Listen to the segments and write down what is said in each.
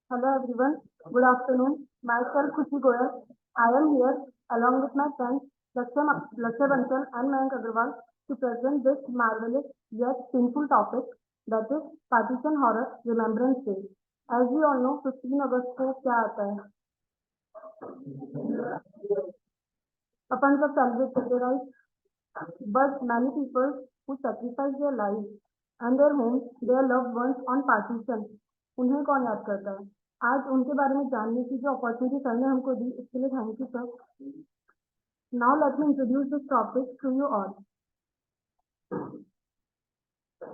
Hello everyone. Good afternoon. Myself KHUSHI GOYAL. I am here along with my friends LAKSHYA BANSAL and MAYANK to present this marvelous yet painful topic, that is Partition Horror Remembrance Day. As we all know, 15 अगस्त को क्या आता है? अपन सब celebrate करते, right? But many people who sacrifice their lives and their homes, their loved ones on partition, उन्हें कौन याद करता है? आज उनके बारे में जानने की जो अपॉर्चुनिटी सर ने हमको दी, इसके लिए thank you sir. Now let me introduce this topic to you all.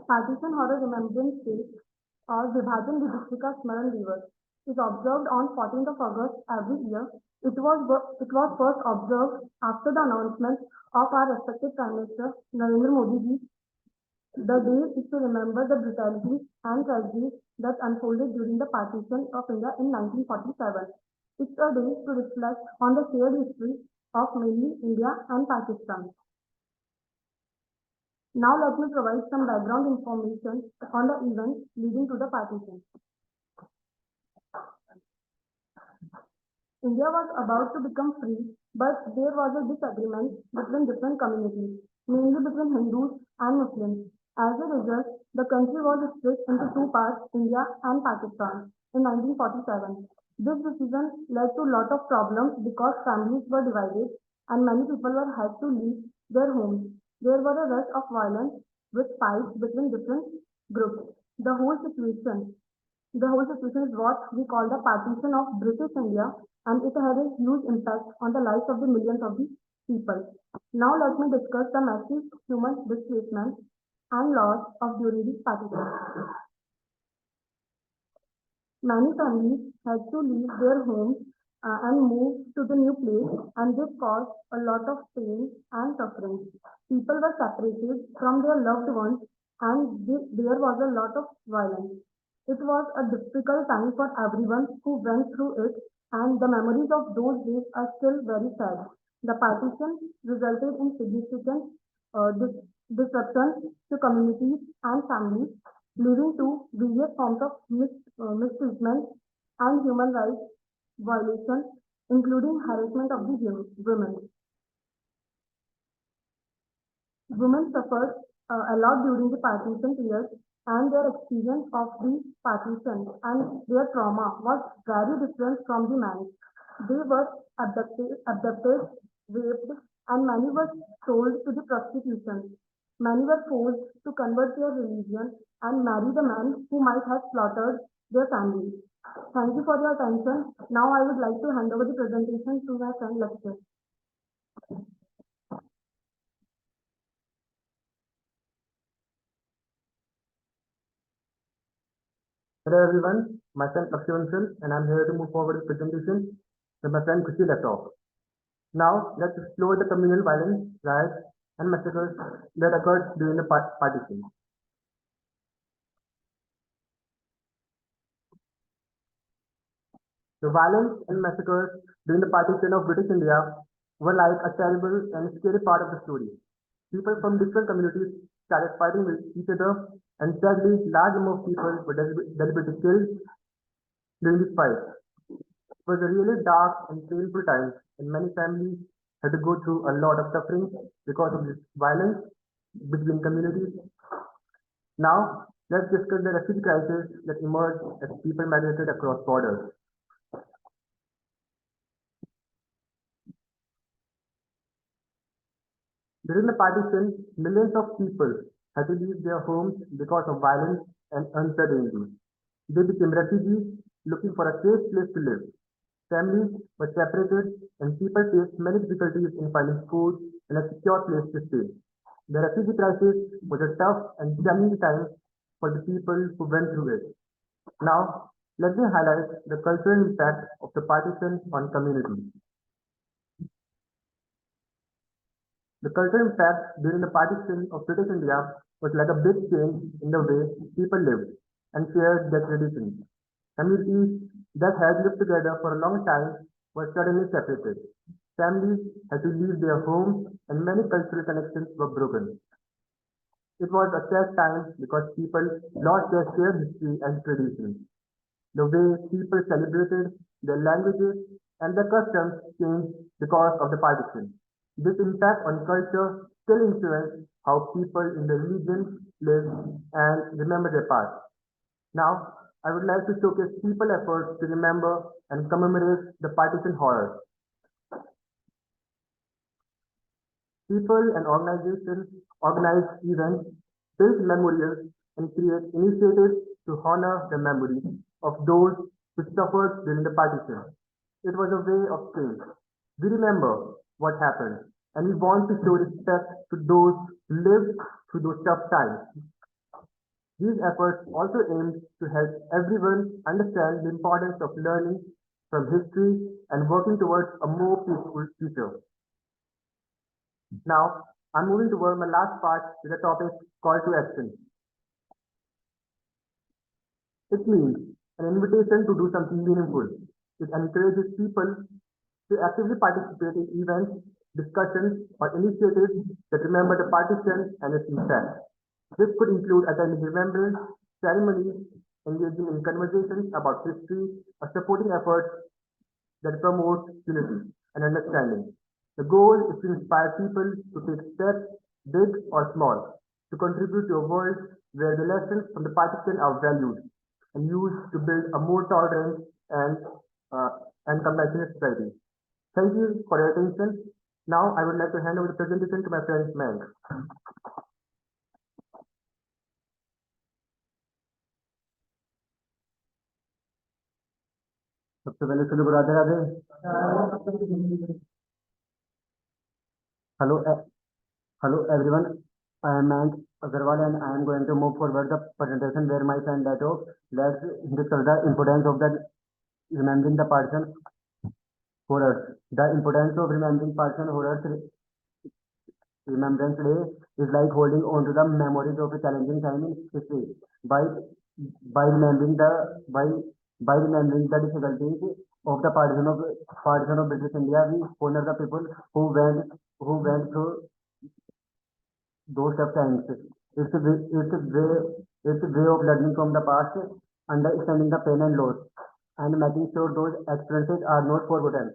Partition Horror Remembrance Day or विभाजन विभक्ति का स्मरण दिवस is observed on 14th of August every year. It was first observed after the announcement of our respected Prime Minister Narendra Modi ji. The day is to remember the brutalities and tragedies that unfolded during the partition of India in 1947. It's a day to reflect on the shared history of mainly India and Pakistan. Now let me provide some background information on the events leading to the partition. India was about to become free, but there was a disagreement between different communities, mainly between Hindus and Muslims. As a result, the country was split into two parts, India and Pakistan, in 1947. This decision led to a lot of problems because families were divided and many people were had to leave their homes. There was a rush of violence with fights between different groups. The whole situation is what we call the partition of British India, and it had a huge impact on the lives of the millions of the people. Now let me discuss the massive human displacement and loss of during this partition. Many families had to leave their homes and move to the new place, and this caused a lot of pain and suffering. People were separated from their loved ones, and there was a lot of violence. It was a difficult time for everyone who went through it, and the memories of those days are still very sad. The partition resulted in significant disruptions to communities and families, leading to various forms of mistreatment and human rights violations, including harassment of the women. Women suffered a lot during the partition period, and their experience of the partition and their trauma was very different from the men. They were abducted, raped, and many were sold to the prostitution. Many were forced to convert their religion and marry the men who might have slaughtered their families. Thank you for your attention. Now I would like to hand over the presentation to my friend Lakshya. Hello everyone, myself LAKSHYA and I'm here to move forward with presentation with my friend KHUSHI left off. Now let's explore the communal violence, riots and massacres that occurred during the partition. The violence and massacres during the partition of British India were like a terrible and scary part of the story. People from different communities started fighting with each other, and sadly, large number of people were deliberately killed during this fight. It was a really dark and painful time, and many families had to go through a lot of suffering because of this violence between communities. Now, let's discuss the refugee crisis that emerged as people migrated across borders. During the partition, millions of people had to leave their homes because of violence and uncertainty. They became refugees looking for a safe place to live. Families were separated and people faced many difficulties in finding food and a secure place to stay. The refugee crisis was a tough and challenging time for the people who went through it. Now, let me highlight the cultural impact of the partition on communities. The cultural impact during the partition of British India was like a big change in the way people lived and shared their traditions. Communities that had lived together for a long time were suddenly separated. Families had to leave their homes and many cultural connections were broken. It was a sad time because people lost their shared history and traditions. The way people celebrated, their languages, and their customs changed because of the partition. This impact on culture still influences how people in the region live and remember their past. Now, I would like to showcase people's efforts to remember and commemorate the partition horror. People and organizations organize events, build memorials, and create initiatives to honor the memory of those who suffered during the partition. It was a way of saying, we remember what happened, and we want to show respect to those who lived through those tough times. These efforts also aim to help everyone understand the importance of learning from history and working towards a more peaceful future. Now, I'm moving toward my last part with a topic call to action. It means an invitation to do something meaningful. It encourages people to actively participate in events, discussions, or initiatives that remember the partition and its impact. This could include attending remembrance ceremonies, engaging in conversations about history, or supporting efforts that promote unity and understanding. The goal is to inspire people to take steps, big or small, to contribute to a world where the lessons from the partition are valued and used to build a more tolerant and compassionate society. Thank you for your attention. Now I would like to hand over the presentation to my friend Mayank. सबसे पहले शुरू Radhe Radhe. Hello everyone. I am Mayank Agarwal and I am going to move forward the presentation where my friend Dato. Let's discuss the importance of the remembering the partition horrors. The importance of remembering partition horrors. Remembrance Day is like holding on to the memories of a challenging time in history by by remembering the by by remembering the difficulties of the partition of British India. We honor the people who went through those tough times. It's a way of learning from the past, understanding the pain and loss, and making sure those experiences are not forgotten.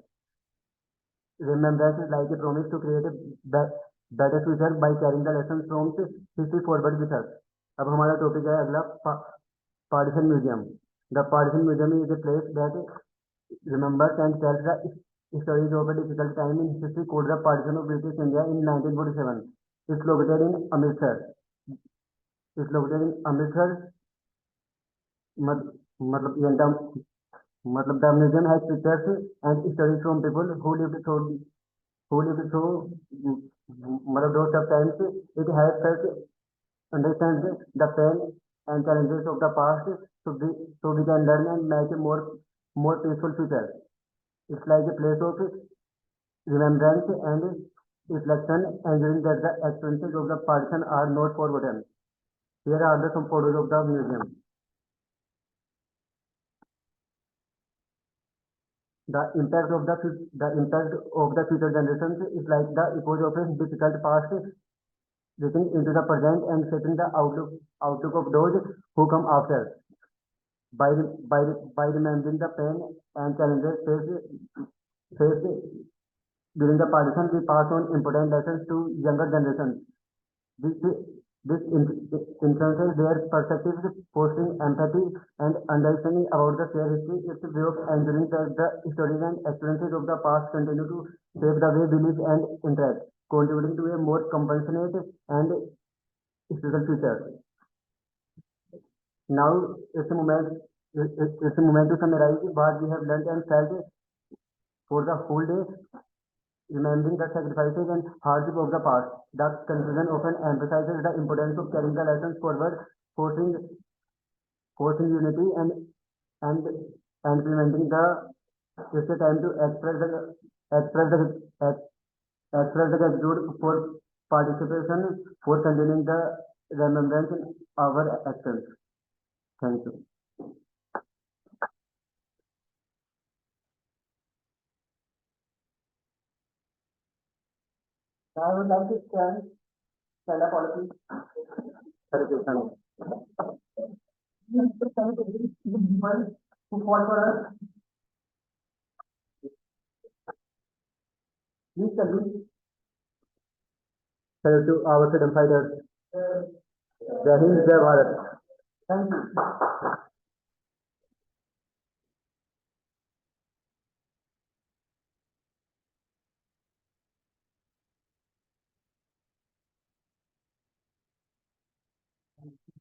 Remembrance is like a promise to create a better future by carrying the lessons from history forward with us. अब हमारा topic है अगला partition museum. The partition museum is a place that remembers and tells the stories of a difficult time in history called the partition of British India in 1947. It's located in Amritsar. मतलब the museum has pictures and stories from people who lived through मतलब those tough times. It helps us understand the pain and challenges of the past, so we can learn and make a more peaceful future. It's like a place of remembrance and reflection, ensuring that the experiences of the partition are not forgotten. Here are some photos of the museum. The impact of the future generations is like the echoes of a difficult past reaching into the present and shaping the outlook of those who come after. By remembering the pain and challenges faced during the partition, we pass on important lessons to younger generations. This influences their perspectives, fostering empathy and understanding about the shared history. It's a way of ensuring that the stories and experiences of the past continue to shape the way we live and interact, contributing to a more compassionate and spiritual future. Now it's a moment to summarize what we have learned and felt for the whole day. Remembering the sacrifices and hardship of the past, the conclusion often emphasizes the importance of carrying the lessons forward, forcing unity and implementing the. It's a time to express the gratitude for participation, for continuing the remembrance in our actions. Thank you. I would like to stand up all of you. Hare Krishna. who fought for us. Please tell me. Salute to our freedom fighters. Jai Hind, Jai Bharat. Thank you.